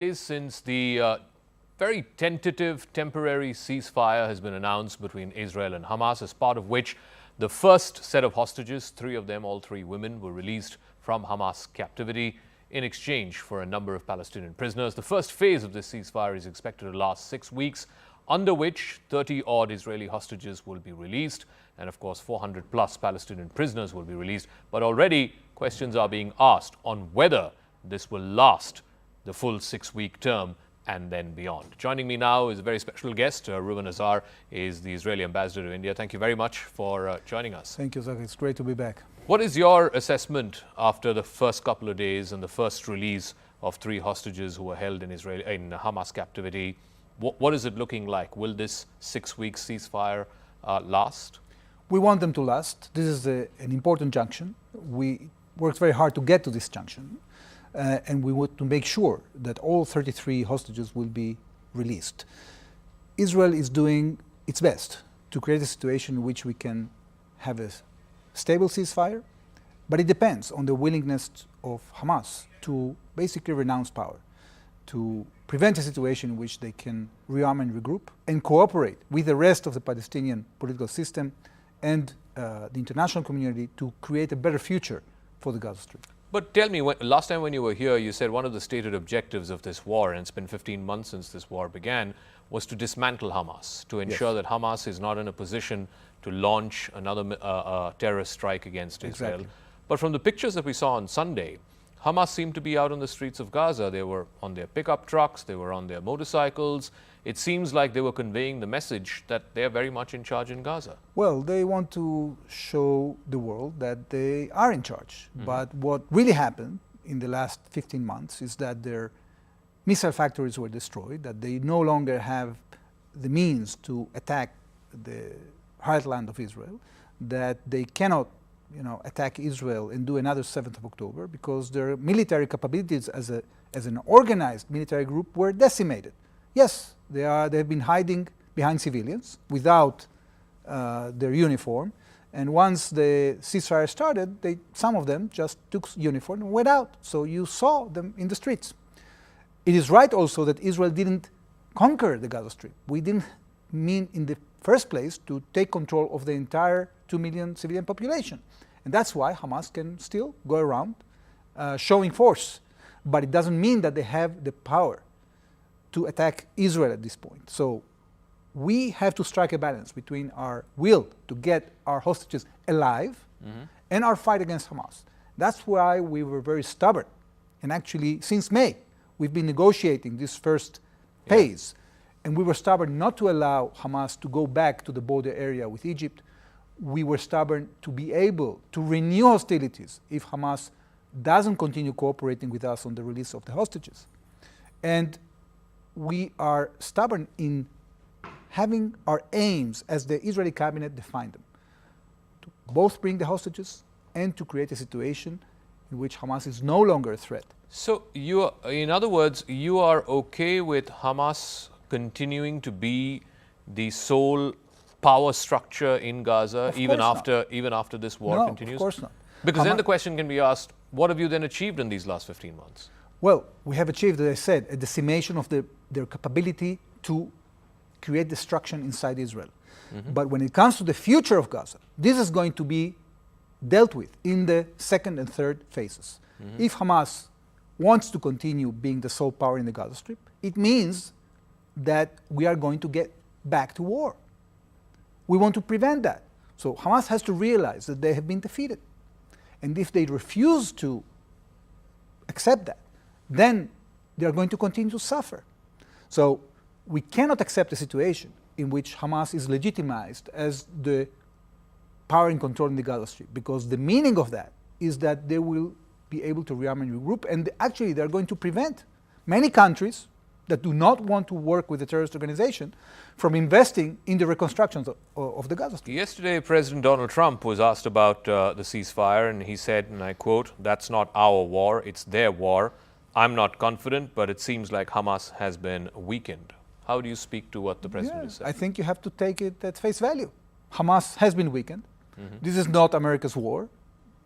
Since the very tentative temporary ceasefire has been announced between Israel and Hamas, as part of which the first set of hostages, three of them, all three women, were released from Hamas captivity in exchange for a number of Palestinian prisoners. The first phase of this ceasefire is expected to last 6 weeks, under which 30-odd Israeli hostages will be released, and of course 400-plus Palestinian prisoners will be released. But already questions are being asked on whether this will last the full 6-week term and then beyond. Joining me now is a very special guest. Reuven Azar is the Israeli ambassador to India. Thank you very much for joining us. Thank you, Zakka. It's great to be back. What is your assessment after the first couple of days and the first release of three hostages who were held in Hamas captivity? What is it looking like? Will this 6-week ceasefire last? We want them to last. This is an important junction. We worked very hard to get to this junction. And we want to make sure that all 33 hostages will be released. Israel is doing its best to create a situation in which we can have a stable ceasefire, but it depends on the willingness of Hamas to basically renounce power, to prevent a situation in which they can rearm and regroup and cooperate with the rest of the Palestinian political system and the international community to create a better future for the Gaza Strip. But tell me, last time when you were here, you said one of the stated objectives of this war, and it's been 15 months since this war began, was to dismantle Hamas, to ensure that Hamas is not in a position to launch another terrorist strike against Israel. Exactly. But from the pictures that we saw on Sunday, Hamas seemed to be out on the streets of Gaza. They were on their pickup trucks, they were on their motorcycles. It seems like they were conveying the message that they're very much in charge in Gaza. Well, they want to show the world that they are in charge. But what really happened in the last 15 months is that their missile factories were destroyed, that they no longer have the means to attack the heartland of Israel, that they cannot attack Israel and do another 7th of October because their military capabilities as an organized military group were decimated. Yes, they've been hiding behind civilians without their uniform, and once the ceasefire started, some of them just took uniform and went out. So you saw them in the streets. It is right also that Israel didn't conquer the Gaza Strip. We didn't mean in the first place to take control of the entire 2 million civilian population. And that's why Hamas can still go around showing force. But it doesn't mean that they have the power to attack Israel at this point. So we have to strike a balance between our will to get our hostages alive and our fight against Hamas. That's why we were very stubborn. And actually, since May, we've been negotiating this first phase. And we were stubborn not to allow Hamas to go back to the border area with Egypt. We were stubborn to be able to renew hostilities if Hamas doesn't continue cooperating with us on the release of the hostages. And we are stubborn in having our aims as the Israeli cabinet defined them, to both bring the hostages and to create a situation in which Hamas is no longer a threat. So in other words, you are okay with Hamas continuing to be the sole power structure in Gaza even after this war continues? No, of course not. Because then the question can be asked, what have you then achieved in these last 15 months? Well, we have achieved, as I said, a decimation of their capability to create destruction inside Israel. But when it comes to the future of Gaza, this is going to be dealt with in the second and third phases. If Hamas wants to continue being the sole power in the Gaza Strip, it means that we are going to get back to war. We want to prevent that. So Hamas has to realize that they have been defeated. And if they refuse to accept that, then they are going to continue to suffer. So we cannot accept a situation in which Hamas is legitimized as the power in control in the Gaza Strip, because the meaning of that is that they will be able to rearm and regroup, and actually they are going to prevent many countries that do not want to work with the terrorist organization from investing in the reconstruction of the Gaza Strip. Yesterday, President Donald Trump was asked about the ceasefire, and he said, and I quote, "That's not our war, it's their war. I'm not confident, but it seems like Hamas has been weakened." How do you speak to what the president has said? I think you have to take it at face value. Hamas has been weakened. This is not America's war.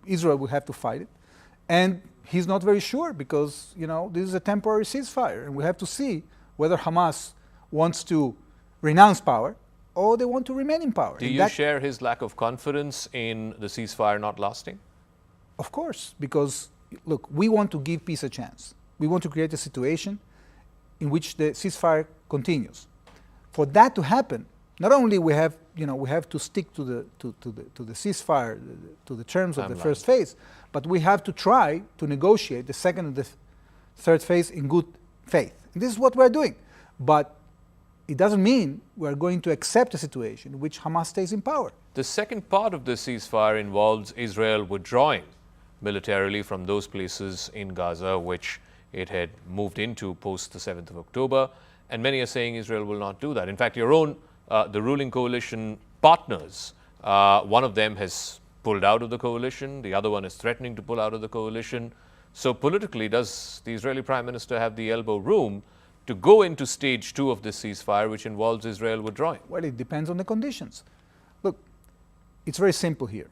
Israel will have to fight it. And he's not very sure because, this is a temporary ceasefire, and we have to see whether Hamas wants to renounce power or they want to remain in power. Do you share his lack of confidence in the ceasefire not lasting? Of course, because, look, we want to give peace a chance. We want to create a situation in which the ceasefire continues. For that to happen, not only we have to stick to the ceasefire, to the terms of the first phase, but we have to try to negotiate the second and the third phase in good faith. And this is what we're doing. But it doesn't mean we're going to accept a situation in which Hamas stays in power. The second part of the ceasefire involves Israel withdrawing militarily from those places in Gaza which it had moved into post the 7th of October. And many are saying Israel will not do that. In fact, your own, the ruling coalition partners, one of them has pulled out of the coalition, the other one is threatening to pull out of the coalition. So politically, does the Israeli Prime Minister have the elbow room to go into stage 2 of this ceasefire, which involves Israel withdrawing? Well, it depends on the conditions. Look, it's very simple here.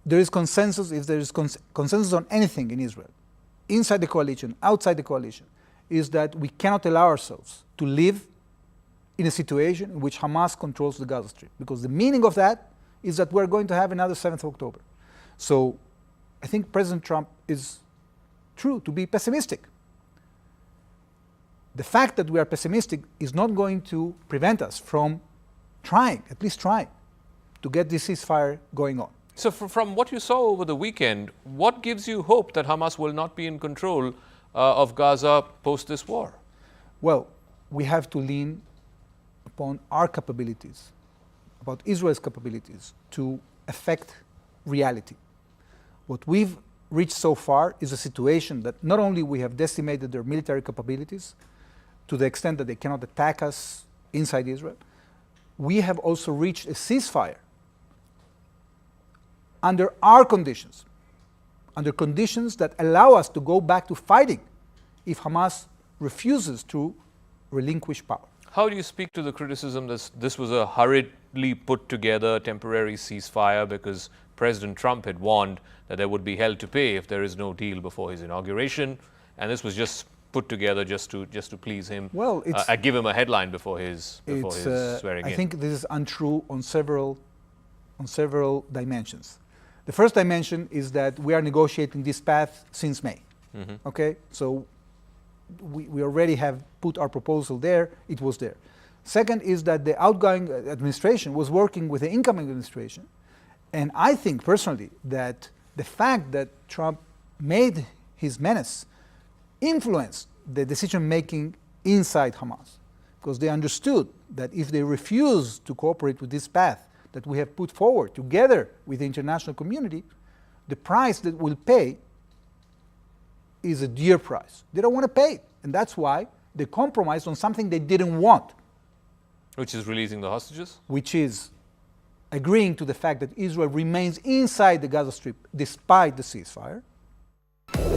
There is consensus, if there is consensus on anything in Israel, inside the coalition, outside the coalition, is that we cannot allow ourselves to live in a situation in which Hamas controls the Gaza Strip. Because the meaning of that is that we're going to have another 7th of October. So I think President Trump is true to be pessimistic. The fact that we are pessimistic is not going to prevent us from trying, at least trying, to get this ceasefire going on. So from what you saw over the weekend, what gives you hope that Hamas will not be in control of Gaza post this war? Well, we have to lean upon our capabilities, about Israel's capabilities to affect reality. What we've reached so far is a situation that not only we have decimated their military capabilities to the extent that they cannot attack us inside Israel, we have also reached a ceasefire under our conditions, under conditions that allow us to go back to fighting if Hamas refuses to relinquish power. How do you speak to the criticism that this was a hurriedly put together temporary ceasefire because President Trump had warned that there would be hell to pay if there is no deal before his inauguration, and this was just put together just to please him? Well, give him a headline before his swearing in. I think this is untrue on several dimensions. The first dimension is that we are negotiating this path since May. Mm-hmm. Okay, so we already have put our proposal there. It was there. Second is that the outgoing administration was working with the incoming administration, and I think personally that the fact that Trump made his menace influenced the decision-making inside Hamas, because they understood that if they refuse to cooperate with this path that we have put forward together with the international community, the price that we'll pay is a dear price. They don't want to pay it, and that's why they compromised on something they didn't want. Which is releasing the hostages? Which is agreeing to the fact that Israel remains inside the Gaza Strip despite the ceasefire,